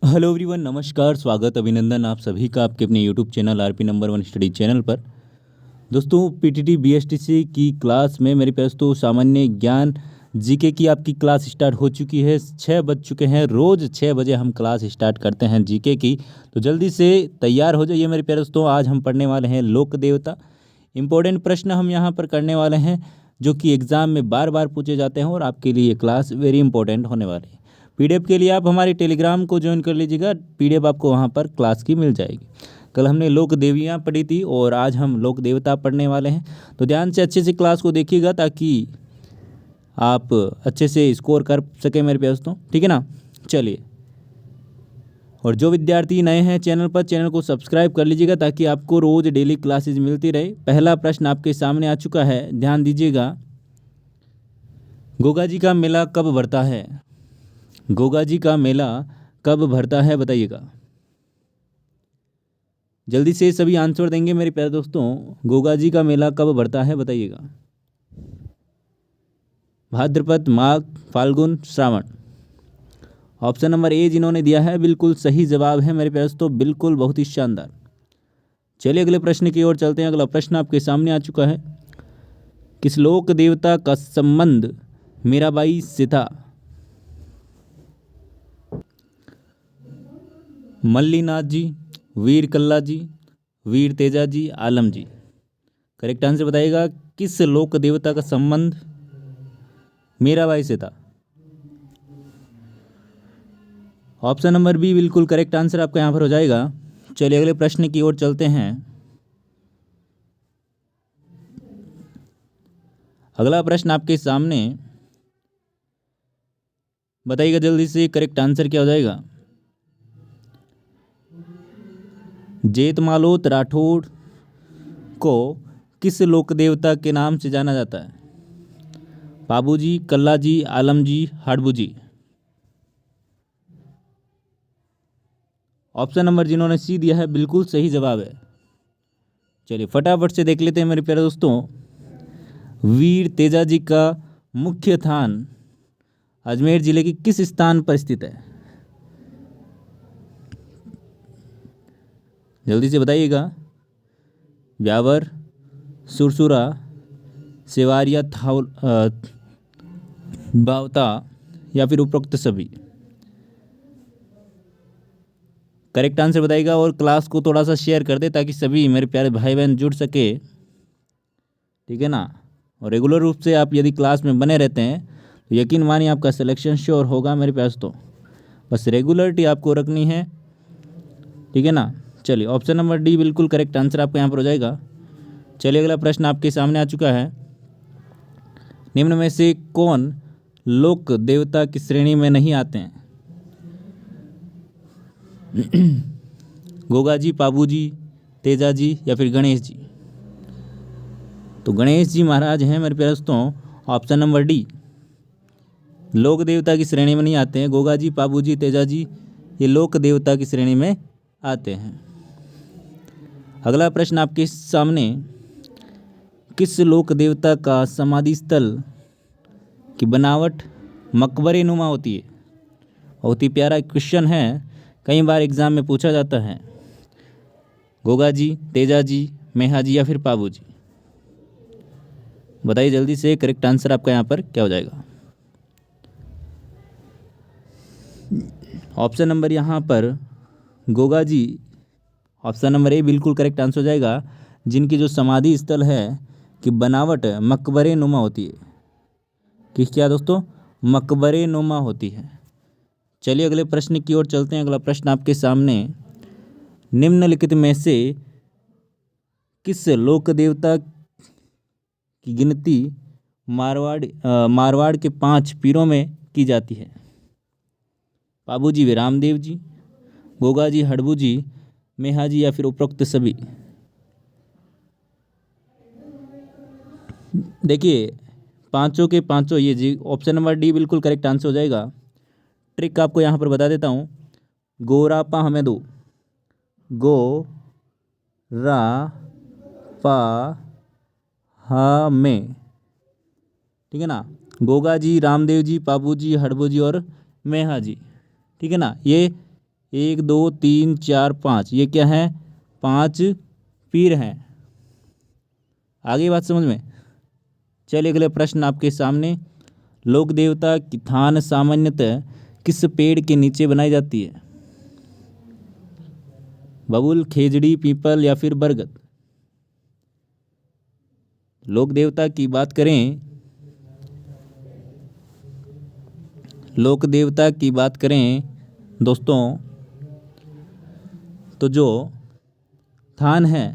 Hello everyone, नमस्कार, स्वागत, अभिनंदन आप सभी का आपके अपने YouTube channel RP number one study channel पर। दोस्तों, पीटीटी बीएसटीसी की क्लास में मेरे पास तो सामान्य ज्ञान जीके की आपकी क्लास स्टार्ट हो चुकी है। 6 बज चुके हैं। रोज़ 6 बजे हम क्लास स्टार्ट करते हैं जीके की, तो जल्दी से तैयार हो जाइए मेरे प्यारे दोस्तों। आज हम पढ़ने वाले हैं लोक देवता। इंपॉर्टेंट प्रश्न हम यहाँ पर करने वाले हैं जो कि एग्ज़ाम में बार बार पूछे जाते हैं और आपके लिए ये क्लास वेरी इंपॉर्टेंट होने वाली है। पीडीएफ के लिए आप हमारे टेलीग्राम को ज्वाइन कर लीजिएगा। पीडीएफ आपको वहाँ पर क्लास की मिल जाएगी। कल हमने लोक देवियाँ पढ़ी थी और आज हम लोक देवता पढ़ने वाले हैं, तो ध्यान से अच्छे से क्लास को देखिएगा ताकि आप अच्छे से स्कोर कर सकें मेरे प्यारे दोस्तों। ठीक है ना। चलिए, और जो विद्यार्थी नए हैं चैनल पर, चैनल को सब्सक्राइब कर लीजिएगा ताकि आपको रोज़ डेली क्लासेज मिलती रहे। पहला प्रश्न आपके सामने आ चुका है, ध्यान दीजिएगा। गोगा जी का मेला कब भरता है? गोगा जी का मेला कब भरता है, बताइएगा। जल्दी से सभी आंसर देंगे मेरे प्यारे दोस्तों। गोगा जी का मेला कब भरता है, बताइएगा। Bhadrapad, Magh, Phalgun, Shravan. Option number A जिन्होंने दिया है बिल्कुल सही जवाब है मेरे प्यारे दोस्तों, बिल्कुल, बहुत ही शानदार। चलिए अगले प्रश्न की ओर चलते हैं। अगला प्रश्न आपके सामने आ चुका है। किस लोक देवता का संबंध मीराबाई से था? मल्लीनाथ जी, वीर कल्ला जी, वीर तेजा जी, आलम जी। करेक्ट आंसर बताइएगा। किस लोक देवता का संबंध मीराबाई से था? ऑप्शन नंबर बी बिल्कुल करेक्ट आंसर आपका यहाँ पर हो जाएगा। चलिए अगले प्रश्न की ओर चलते हैं। अगला प्रश्न आपके सामने, बताइएगा जल्दी से करेक्ट आंसर क्या हो जाएगा। जेठमालोत राठौड़ को किस लोक देवता के नाम से जाना जाता है? बाबू जी, कल्ला जी, आलम जी, हड़बू जी। ऑप्शन नंबर जिन्होंने सी दिया है बिल्कुल सही जवाब है। चलिए फटाफट से देख लेते हैं मेरे प्यारे दोस्तों। वीर तेजा जी का मुख्य स्थान अजमेर जिले के किस स्थान पर स्थित है? जल्दी से बताइएगा। ब्यावर, सुरसुरा, सेवारिया, बावता या फिर उपरोक्त सभी। करेक्ट आंसर बताइएगा और क्लास को थोड़ा सा शेयर कर दे ताकि सभी मेरे प्यारे भाई बहन जुड़ सके। ठीक है ना। और रेगुलर रूप से आप यदि क्लास में बने रहते हैं तो यकीन मानिए आपका सिलेक्शन श्योर होगा मेरे पास। तो बस रेगुलरिटी आपको रखनी है। ठीक है ना। चलिए ऑप्शन नंबर डी बिल्कुल करेक्ट आंसर आपका यहाँ पर हो जाएगा। चलिए अगला प्रश्न आपके सामने आ चुका है। निम्न में से कौन लोक देवता की श्रेणी में नहीं आते हैं? गोगा जी, पाबू जी, तेजा जी या फिर गणेश जी। तो गणेश जी महाराज हैं मेरे प्यारे दोस्तों। ऑप्शन नंबर डी, लोक देवता की श्रेणी में नहीं आते हैं। गोगा जी, पाबू जी, तेजा जी ये लोक देवता की श्रेणी में आते हैं। अगला प्रश्न आपके सामने, किस लोक देवता का समाधि स्थल की बनावट मकबरे नुमा होती है? बहुत ही प्यारा क्वेश्चन है, कई बार एग्जाम में पूछा जाता है। गोगा जी, तेजा जी, मेहा जी या फिर पाबू जी। बताइए जल्दी से करेक्ट आंसर आपका यहाँ पर क्या हो जाएगा। ऑप्शन नंबर यहाँ पर गोगा जी, ऑप्शन नंबर ए बिल्कुल करेक्ट आंसर हो जाएगा, जिनकी जो समाधि स्थल है कि बनावट मकबरे नुमा होती है। किस क्या दोस्तों? मकबरे नुमा होती है। चलिए अगले प्रश्न की ओर चलते हैं। अगला प्रश्न आपके सामने, निम्नलिखित में से किस लोक देवता की गिनती मारवाड़ के 5 पीरों में की जाती है? बाबू जी, वे रामदेव जी, गोगा जी, हड़बू जी, मेहा जी या फिर उपरोक्त सभी। देखिए पांचों के पांचों ये जी, ऑप्शन नंबर डी बिल्कुल करेक्ट आंसर हो जाएगा। ट्रिक आपको यहाँ पर बता देता हूँ। गोरा पा हमें दो, गो रा पा हा में। ठीक है ना। गोगा जी, रामदेव जी, पाबू जी, हड़बू जी और मेहा जी। ठीक है ना। 1 2 3 4 5, ये क्या है? 5 पीर हैं। आगे बात समझ में? चलिए अगले प्रश्न आपके सामने। लोक देवता की थान सामान्यतः किस पेड़ के नीचे बनाई जाती है? बबूल, खेजड़ी, पीपल या फिर बरगद? लोक देवता की बात करें, लोक देवता की बात करें दोस्तों, तो जो थान है,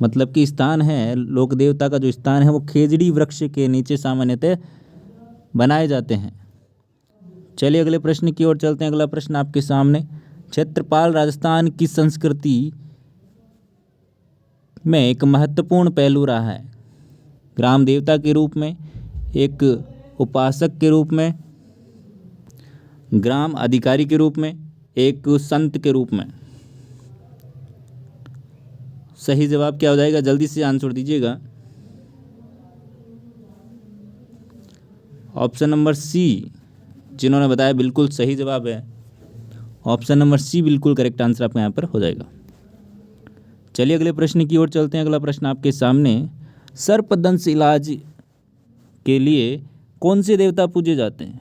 मतलब कि स्थान है, लोक देवता का जो स्थान है वो खेजड़ी वृक्ष के नीचे सामान्यतः बनाए जाते हैं। चलिए अगले प्रश्न की ओर चलते हैं। अगला प्रश्न आपके सामने। क्षेत्रपाल राजस्थान की संस्कृति में एक महत्वपूर्ण पहलू रहा है। ग्राम देवता के रूप में, एक उपासक के रूप में, ग्राम अधिकारी के रूप में, एक संत के रूप में। सही जवाब क्या हो जाएगा? जल्दी से आंसर दीजिएगा। ऑप्शन नंबर सी जिन्होंने बताया बिल्कुल सही जवाब है। ऑप्शन नंबर सी बिल्कुल करेक्ट आंसर आपका यहाँ पर हो जाएगा। चलिए अगले प्रश्न की ओर चलते हैं। अगला प्रश्न आपके सामने। सर्पदंश इलाज के लिए कौन से देवता पूजे जाते हैं?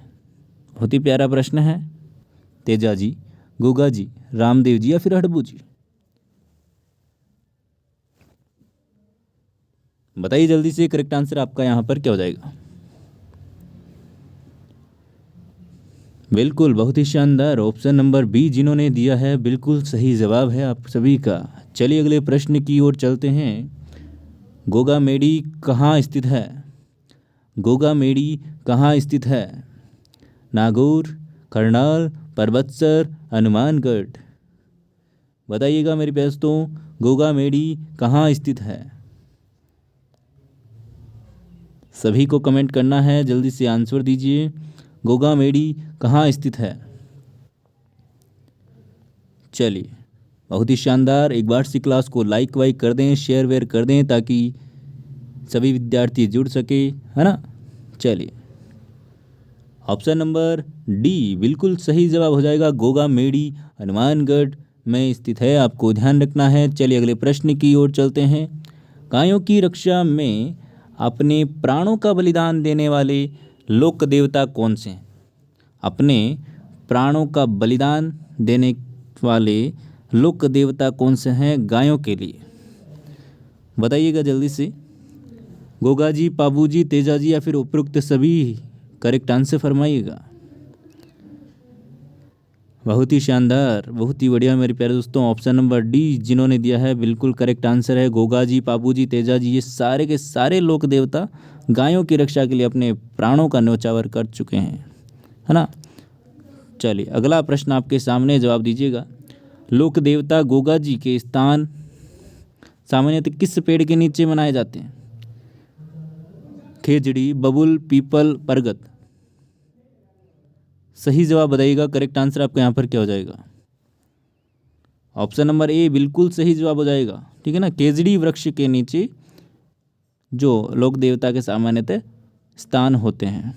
बहुत ही प्यारा प्रश्न है। तेजा जी, गोगा जी, रामदेव जी या फिर हड़बू जी? बताइए जल्दी से, करेक्ट आंसर आपका यहाँ पर क्या हो जाएगा? बिल्कुल, बहुत ही शानदार। ऑप्शन नंबर बी जिन्होंने दिया है बिल्कुल सही जवाब है आप सभी का। चलिए अगले प्रश्न की ओर चलते हैं। गोगा मेडी कहाँ स्थित है? गोगा मेडी कहाँ स्थित है? नागौर, करनाल, परबतसर, हनुमानगढ़? बताइएगा मेरे दोस्तों, गोगा मेडी कहाँ स्थित है? सभी को कमेंट करना है, जल्दी से आंसर दीजिए। गोगा मेडी कहाँ स्थित है? चलिए बहुत ही शानदार। एक बार सी क्लास को लाइक वाइक कर दें, शेयर वेयर कर दें ताकि सभी विद्यार्थी जुड़ सके, है ना। चलिए ऑप्शन नंबर डी बिल्कुल सही जवाब हो जाएगा। गोगा मेडी हनुमानगढ़ में स्थित है, आपको ध्यान रखना है। चलिए अगले प्रश्न की ओर चलते हैं। गायों की रक्षा में अपने प्राणों का बलिदान देने वाले लोक देवता कौन से हैं? अपने प्राणों का बलिदान देने वाले लोक देवता कौन से हैं गायों के लिए? बताइएगा जल्दी से। गोगा जी, पाबू जी, तेजा जी या फिर उपरोक्त सभी? करेक्ट आंसर फरमाइएगा। बहुत ही शानदार, बहुत ही बढ़िया मेरे प्यारे दोस्तों। ऑप्शन नंबर डी जिन्होंने दिया है बिल्कुल करेक्ट आंसर है। गोगा जी, पाबू जी, तेजा जी, ये सारे के सारे लोक देवता गायों की रक्षा के लिए अपने प्राणों का न्यौछावर कर चुके हैं, है ना। चलिए अगला प्रश्न आपके सामने, जवाब दीजिएगा। लोक देवता गोगा जी के स्थान सामान्यतः किस पेड़ के नीचे मनाए जाते हैं? खेजड़ी, बबुल, पीपल, बरगद? सही जवाब बताइएगा, करेक्ट आंसर आपका यहाँ पर क्या हो जाएगा? ऑप्शन नंबर ए बिल्कुल सही जवाब हो जाएगा, ठीक है ना। केजड़ी वृक्ष के नीचे जो लोक देवता के सामान्यतः स्थान होते हैं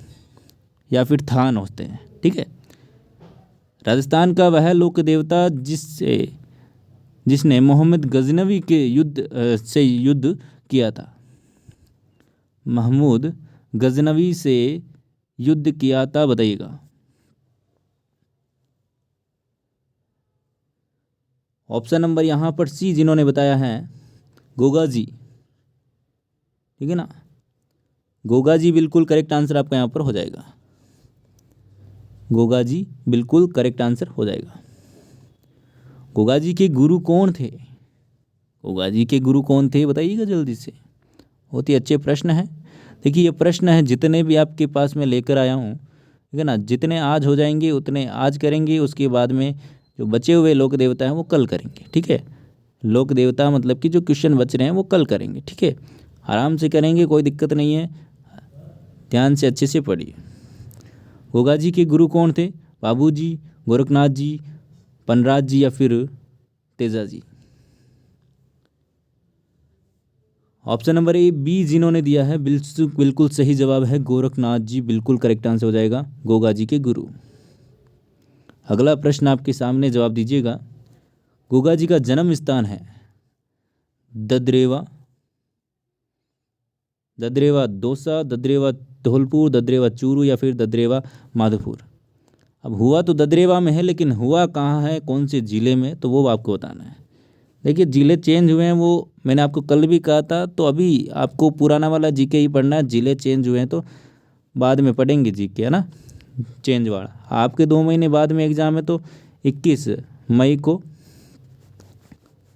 या फिर थान होते हैं, ठीक है। राजस्थान का वह लोक देवता जिसने मोहम्मद गजनवी के से युद्ध किया था। महमूद गजनवी से युद्ध किया था, बताइएगा। ऑप्शन नंबर यहाँ पर सी जिन्होंने बताया है गोगा जी, ठीक है ना। गोगा जी बिल्कुल करेक्ट आंसर आपका यहाँ पर हो जाएगा। गोगा जी बिल्कुल करेक्ट आंसर हो जाएगा। गोगा जी के गुरु कौन थे? गोगा जी के गुरु कौन थे बताइएगा जल्दी से। बहुत ही अच्छे प्रश्न है। देखिए ये प्रश्न है जितने भी आपके पास मैं लेकर आया हूँ, ठीक है ना, जितने आज हो जाएंगे उतने आज करेंगे, उसके बाद में जो बचे हुए लोक देवता हैं वो कल करेंगे, ठीक है। लोक देवता मतलब कि जो क्वेश्चन बच रहे हैं वो कल करेंगे, ठीक है। आराम से करेंगे, कोई दिक्कत नहीं है, ध्यान से अच्छे से पढ़िए। गोगा जी के गुरु कौन थे? बाबू जी, गोरखनाथ जी, पनराज जी या फिर Teja ji? Option number A B जिन्होंने दिया है बिल्कुल सही जवाब है। गोरखनाथ जी बिल्कुल करेक्ट आंसर हो जाएगा, गोगा जी के गुरु। अगला प्रश्न आपके सामने, जवाब दीजिएगा। गोगा जी का जन्म स्थान है ददरेवा, ददरेवा दौसा, ददरेवा धौलपुर, ददरेवा चूरू या फिर ददरेवा माधोपुर। अब हुआ तो ददरेवा में है, लेकिन हुआ कहाँ है, कौन से ज़िले में, तो वो आपको बताना है। देखिए ज़िले चेंज हुए हैं, वो मैंने आपको कल भी कहा था, तो अभी आपको पुराना वाला जीके ही पढ़ना है। ज़िले चेंज हुए हैं तो बाद में पढ़ेंगे जीके, है ना, चेंज वाला। आपके 2 महीने बाद में एग्ज़ाम है तो 21 मई को,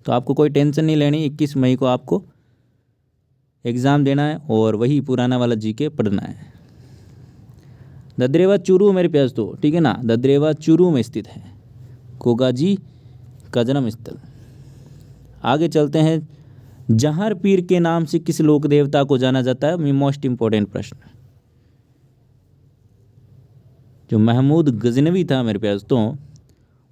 तो आपको कोई टेंशन नहीं लेनी। 21 मई को आपको एग्ज़ाम देना है और वही पुराना वाला जीके पढ़ना है। ददरेवा चूरू मेरे प्यास तो, ठीक है ना, ददरेवा चूरू में स्थित है गोगा जी का जन्म स्थल। आगे चलते हैं। जहार पीर के नाम से किस लोक देवता को जाना जाता है? मोस्ट इंपॉर्टेंट प्रश्न। जो महमूद गजनवी था मेरे प्यास तो,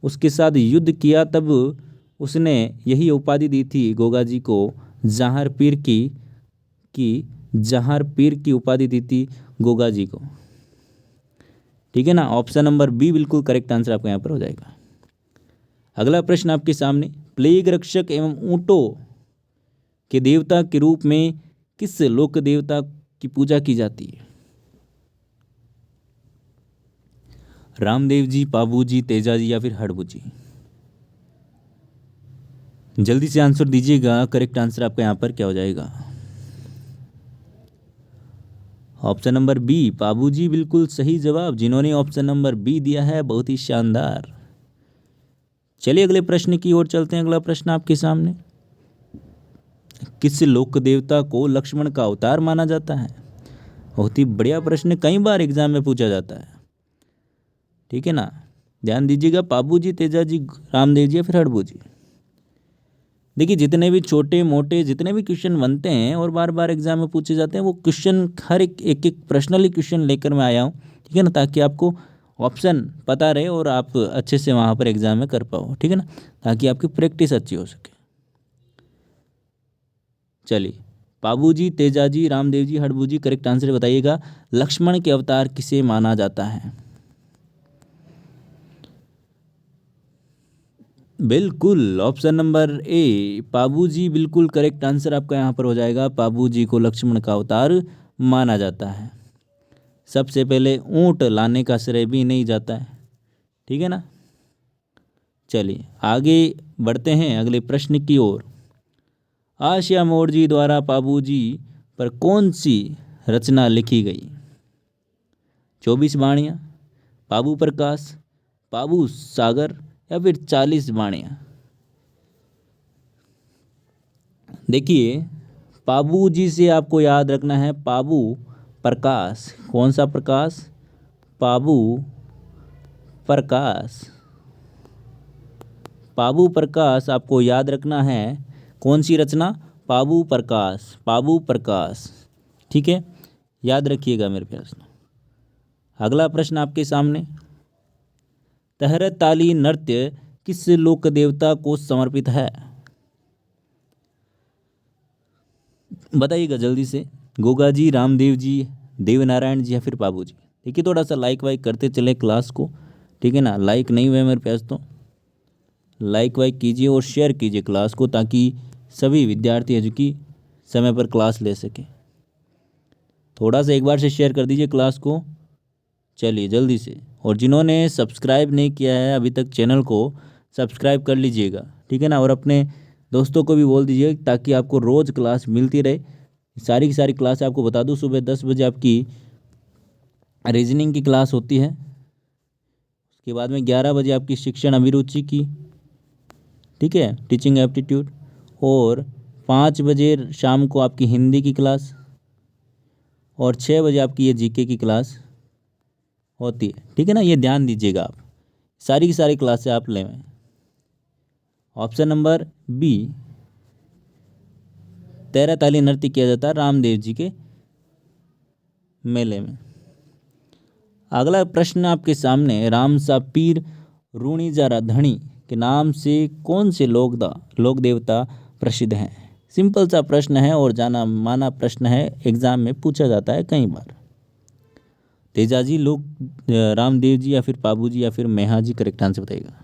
उसके साथ युद्ध किया, तब उसने यही उपाधि दी थी गोगा जी को, जहार पीर की जहार पीर की उपाधि दी थी गोगा जी को, ठीक है ना। ऑप्शन नंबर बी बिल्कुल करेक्ट आंसर आपका यहाँ पर हो जाएगा। अगला प्रश्न आपके सामने, प्लेग रक्षक एवं ऊँटों के देवता के रूप में किस लोक देवता की पूजा की जाती है? रामदेव जी, पाबू जी, तेजा जी या फिर हड़बू जी? जल्दी से आंसर दीजिएगा। करेक्ट आंसर आपका यहाँ पर क्या हो जाएगा? ऑप्शन नंबर बी पाबू जी बिल्कुल सही जवाब। जिन्होंने ऑप्शन नंबर बी दिया है, बहुत ही शानदार। चलिए अगले प्रश्न की ओर चलते हैं। अगला प्रश्न आपके सामने, किस लोक देवता को लक्ष्मण का अवतार माना जाता है? बहुत ही बढ़िया प्रश्न, कई बार एग्जाम में पूछा जाता है, ठीक है ना। ध्यान दीजिएगा, पाबू जी, तेजा जी, रामदेव जी या फिर हड़बू जी? देखिए जितने भी छोटे मोटे जितने भी क्वेश्चन बनते हैं और बार बार एग्जाम में पूछे जाते हैं, वो क्वेश्चन हर एक पर्सनली क्वेश्चन लेकर मैं आया हूँ, ठीक है ना, ताकि आपको ऑप्शन पता रहे और आप अच्छे से वहाँ पर एग्जाम में कर पाओ, ठीक है ना, ताकि आपकी प्रैक्टिस अच्छी हो सके। चलिए, पाबू जी, तेजा जी, रामदेव जी, हड़बू जी, करेक्ट आंसर बताइएगा। लक्ष्मण के अवतार किसे माना जाता है? बिल्कुल ऑप्शन नंबर ए पाबू जी बिल्कुल करेक्ट आंसर आपका यहाँ पर हो जाएगा। पाबू जी को लक्ष्मण का अवतार माना जाता है। सबसे पहले ऊँट लाने का श्रेय भी नहीं जाता है, ठीक है ना। चलिए आगे बढ़ते हैं अगले प्रश्न की ओर। आशिया मोड़ जी द्वारा पाबू जी पर कौन सी रचना लिखी गई? 24 बाणियाँ, पाबू प्रकाश, पाबू सागर या फिर 40 बाणियाँ? देखिए पाबू जी से आपको याद रखना है पाबू प्रकाश। कौन सा प्रकाश? पाबू प्रकाश। पाबू प्रकाश आपको याद रखना है। कौन सी रचना? पाबू प्रकाश, पाबू प्रकाश, ठीक है, याद रखिएगा मेरे प्रश्न। अगला प्रश्न आपके सामने, तहरत ताली नृत्य किस लोक देवता को समर्पित है? बताइएगा जल्दी से। गोगा जी, रामदेव जी, देवनारायण जी या फिर पाबू जी? देखिए थोड़ा सा लाइक वाइक करते चले क्लास को, ठीक है ना। लाइक नहीं हुए मेरे पास तो लाइक वाइक कीजिए और शेयर कीजिए क्लास को, ताकि सभी विद्यार्थी एजुकी समय पर क्लास ले सकें। थोड़ा सा एक बार से शेयर कर दीजिए क्लास को। चलिए जल्दी से, और जिन्होंने सब्सक्राइब नहीं किया है अभी तक चैनल को सब्सक्राइब कर लीजिएगा, ठीक है ना। और अपने दोस्तों को भी बोल दीजिए ताकि आपको रोज़ क्लास मिलती रहे। सारी की सारी क्लास आपको बता दूं, सुबह 10 बजे आपकी रीजनिंग की क्लास होती है, उसके बाद में 11 बजे आपकी शिक्षण अभिरुचि की, ठीक है, टीचिंग एप्टीट्यूड, और 5 बजे शाम को आपकी हिंदी की क्लास, और 6 बजे आपकी ये जीके की क्लास होती है, ठीक है ना। ये ध्यान दीजिएगा, आप सारी की सारी क्लासें आप लें। ऑप्शन नंबर बी, तेरह ताली नृत्य किया जाता है रामदेव जी के मेले में। अगला प्रश्न आपके सामने, राम सा पीर रूणी जरा धनी के नाम से कौन से लोक देवता प्रसिद्ध हैं? सिंपल सा प्रश्न है और जाना माना प्रश्न है, एग्जाम में पूछा जाता है कई बार। तेजाजी लोक रामदेव जी या फिर पाबू जी या फिर मेहा जी, करेक्ट आंसर बताइएगा।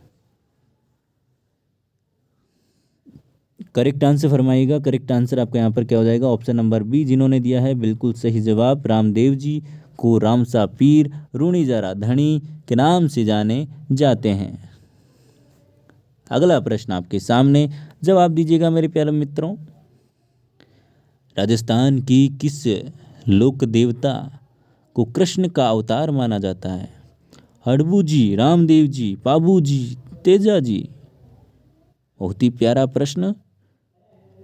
करेक्ट आंसर फरमाइएगा। करेक्ट आंसर आपका यहाँ पर क्या हो जाएगा, ऑप्शन नंबर बी जिन्होंने दिया है बिल्कुल सही जवाब। रामदेव जी को रामसा पीर रूणी जरा धनी के नाम से जाने जाते हैं। अगला प्रश्न आपके सामने, जवाब दीजिएगा मेरे प्यारे मित्रों। राजस्थान की किस लोक देवता को कृष्ण का अवतार माना जाता है? हड़बू जी, रामदेव जी, पाबू जी, तेजा जी। बहुत ही प्यारा प्रश्न।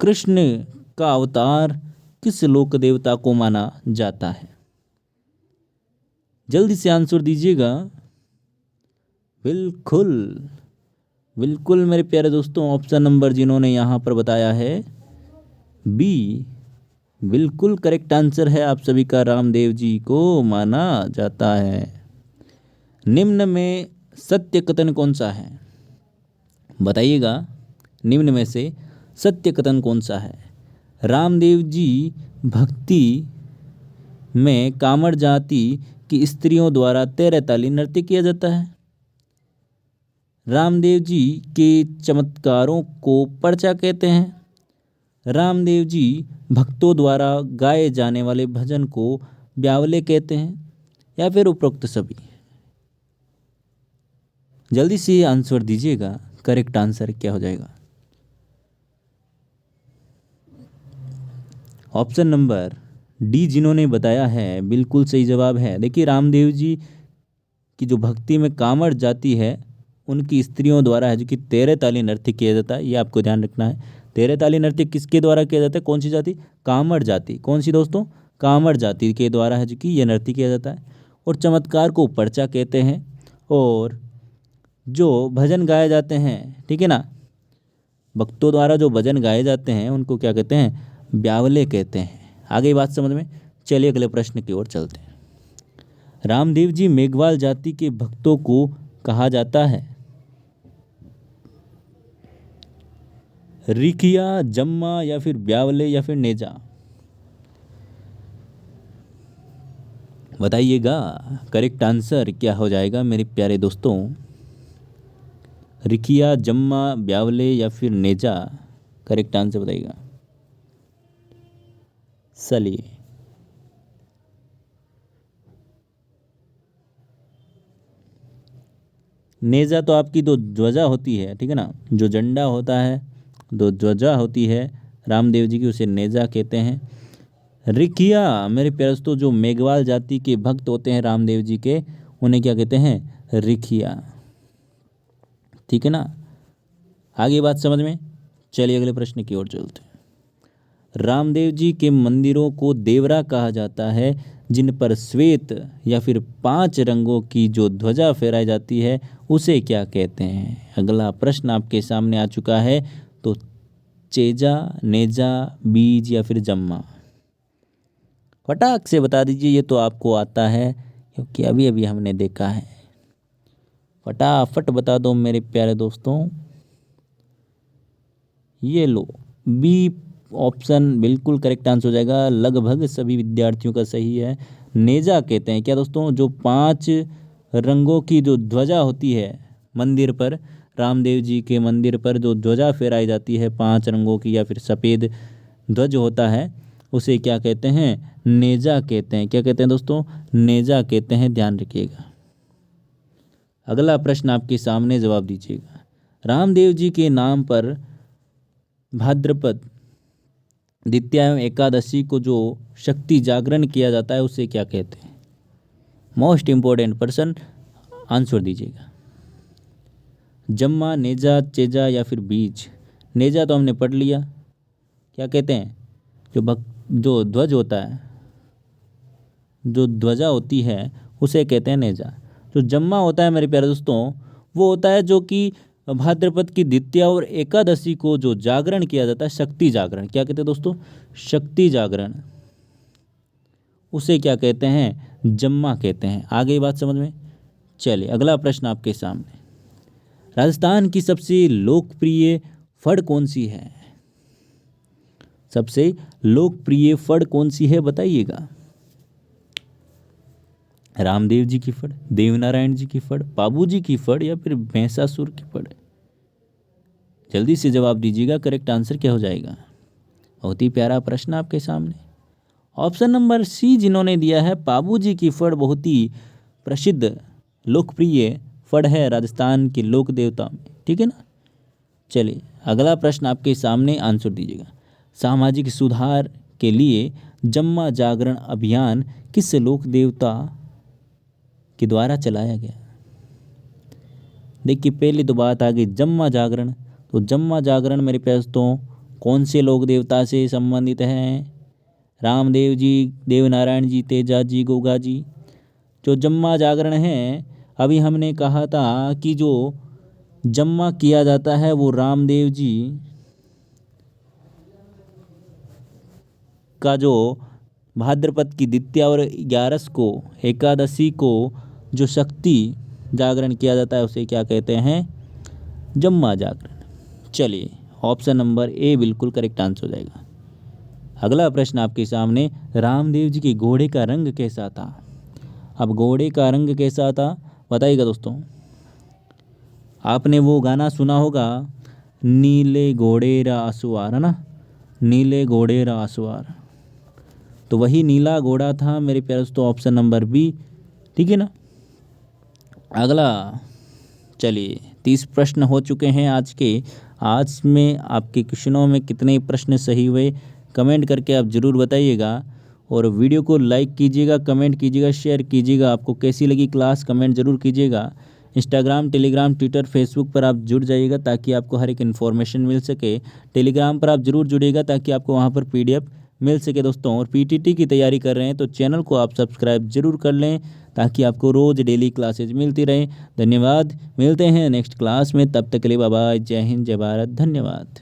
कृष्ण का अवतार किस लोक देवता को माना जाता है? जल्दी से आंसर दीजिएगा। बिल्कुल बिल्कुल मेरे प्यारे दोस्तों, ऑप्शन नंबर जिन्होंने यहाँ पर बताया है बी, बिल्कुल करेक्ट आंसर है आप सभी का। रामदेव जी को माना जाता है। निम्न में सत्य कथन कौन सा है? बताइएगा, निम्न में से सत्य कथन कौन सा है? रामदेव जी भक्ति में कामड़ जाति की स्त्रियों द्वारा 13 ताली नृत्य किया जाता है। रामदेव जी के चमत्कारों को पर्चा कहते हैं। रामदेव जी भक्तों द्वारा गाए जाने वाले भजन को ब्यावले कहते हैं, या फिर उपरोक्त सभी। जल्दी से आंसर दीजिएगा, करेक्ट आंसर क्या हो जाएगा? ऑप्शन नंबर डी जिन्होंने बताया है बिल्कुल सही जवाब है। देखिए, रामदेव जी की जो भक्ति में कामड़ जाती है उनकी स्त्रियों द्वारा है जो कि 13 ताली नृत्य किया जाता है। ये आपको ध्यान रखना है। 13 ताली नृत्य किसके द्वारा किया जाता है? कौन सी जाति? कामड़ जाति। कौन सी दोस्तों? कामड़ जाति के द्वारा है जो कि यह नृत्य किया जाता है। और चमत्कार को पर्चा कहते हैं। और जो भजन गाए जाते हैं, ठीक है ना, भक्तों द्वारा जो भजन गाए जाते हैं उनको क्या कहते हैं? ब्यावले कहते हैं। आगे बात समझ में? चलिए अगले प्रश्न की ओर चलते हैं। रामदेव जी मेघवाल जाति के भक्तों को कहा जाता है रिखिया, जम्मा या फिर ब्यावले या फिर नेजा? बताइएगा, करेक्ट आंसर क्या हो जाएगा मेरे प्यारे दोस्तों? रिखिया, जम्मा, ब्यावले या फिर नेजा, करेक्ट आंसर बताइएगा। चलिए, नेजा तो आपकी दो ध्वजा होती है, ठीक है ना, जो झंडा होता है, दो ध्वजा होती है रामदेव जी की, उसे नेजा कहते हैं। रिखिया मेरे प्यारे दोस्तों, जो मेघवाल जाति के भक्त होते हैं रामदेव जी के, उन्हें क्या कहते हैं? रिखिया, ठीक है ना। आगे बात समझ में? चलिए अगले प्रश्न की ओर चलते हैं। रामदेव जी के मंदिरों को देवरा कहा जाता है जिन पर श्वेत या फिर 5 रंगों की जो ध्वजा फहराई जाती है उसे क्या कहते हैं? अगला प्रश्न आपके सामने आ चुका है। तो चेजा, नेजा, बीज या फिर जम्मा? फटाक से बता दीजिए, ये तो आपको आता है क्योंकि अभी अभी हमने देखा है। फटाफट बता दो मेरे प्यारे दोस्तों। ये लो, बी ऑप्शन बिल्कुल करेक्ट आंसर हो जाएगा। लगभग सभी विद्यार्थियों का सही है। नेजा कहते हैं क्या दोस्तों? जो 5 रंगों की जो ध्वजा होती है मंदिर पर, रामदेव जी के मंदिर पर जो ध्वजा फहराई जाती है 5 रंगों की या फिर सफ़ेद ध्वज होता है, उसे क्या कहते हैं? नेजा कहते हैं। क्या कहते हैं दोस्तों? नेजा कहते हैं। ध्यान रखिएगा। अगला प्रश्न आपके सामने, जवाब दीजिएगा। रामदेव जी के नाम पर भाद्रपद द्वितीया एवं एकादशी को जो शक्ति जागरण किया जाता है उसे क्या कहते हैं? मोस्ट इम्पोर्टेंट पर्सन, आंसर दीजिएगा। जम्मा, नेजा, चेजा या फिर बीज? नेजा तो हमने पढ़ लिया। क्या कहते हैं? जो ध्वज होता है, जो ध्वजा होती है उसे कहते हैं नेजा। जो जम्मा होता है मेरे प्यारे दोस्तों, वो होता है जो कि भाद्रपद की द्वितीया और एकादशी को जो जागरण किया जाता है, शक्ति जागरण। क्या कहते हैं दोस्तों? शक्ति जागरण। उसे क्या कहते हैं? जम्मा कहते हैं। आगे बात समझ में? चलिए अगला प्रश्न आपके सामने। राजस्थान की सबसे लोकप्रिय फड़ कौन सी है? सबसे लोकप्रिय फड़ कौन सी है बताइएगा। रामदेव जी की फड़, देवनारायण जी की फड़, पाबू जी की फड़ या फिर भैंसासुर की फड़? जल्दी से जवाब दीजिएगा, करेक्ट आंसर क्या हो जाएगा। बहुत ही प्यारा प्रश्न आपके सामने। ऑप्शन नंबर सी जिन्होंने दिया है, पाबू जी की फड़ बहुत ही प्रसिद्ध लोकप्रिय फड़ है राजस्थान के लोक देवता में, ठीक है ना। चलिए अगला प्रश्न आपके सामने, आंसर दीजिएगा। सामाजिक सुधार के लिए जम्मा जागरण अभियान किस लोक देवता के द्वारा चलाया गया? देखिए पहले तो बात आ गई जम्मा जागरण, तो जम्मा जागरण मेरे पास तो कौन से लोक देवता से संबंधित हैं? रामदेव जी, देवनारायण जी, तेजा जी, गोगा जी। जो जम्मा जागरण है, अभी हमने कहा था कि जो जम्मा किया जाता है वो रामदेव जी का जो भाद्रपद की द्वितीया और 11 को, एकादशी को जो शक्ति जागरण किया जाता है उसे क्या कहते हैं? जम्मा जागरण। चलिए ऑप्शन नंबर ए बिल्कुल करेक्ट आंसर हो जाएगा। अगला प्रश्न आपके सामने, रामदेव जी के घोड़े का रंग कैसा था? अब घोड़े का रंग कैसा था बताइएगा दोस्तों। आपने वो गाना सुना होगा, नीले घोड़े रा असवार, है ना, नीले घोड़े रा असवार, तो वही नीला घोड़ा था मेरे प्यारे दोस्तों, ऑप्शन नंबर बी, ठीक है ना। अगला, चलिए 30 प्रश्न हो चुके हैं आज के। आज में आपके क्वेश्चनों में कितने प्रश्न सही हुए कमेंट करके आप ज़रूर बताइएगा, और वीडियो को लाइक कीजिएगा, कमेंट कीजिएगा, शेयर कीजिएगा। आपको कैसी लगी क्लास कमेंट ज़रूर कीजिएगा। इंस्टाग्राम, टेलीग्राम, ट्विटर, फेसबुक पर आप जुड़ जाइएगा ताकि आपको हर एक इन्फॉर्मेशन मिल सके। टेलीग्राम पर आप ज़रूर जुड़िएगा ताकि आपको वहाँ पर PDF मिल सके दोस्तों। और PTT की तैयारी कर रहे हैं तो चैनल को आप सब्सक्राइब जरूर कर लें ताकि आपको रोज़ डेली क्लासेज मिलती रहें। धन्यवाद, मिलते हैं नेक्स्ट क्लास में, तब तक के लिए बाय बाय, जय हिंद, जय भारत, धन्यवाद।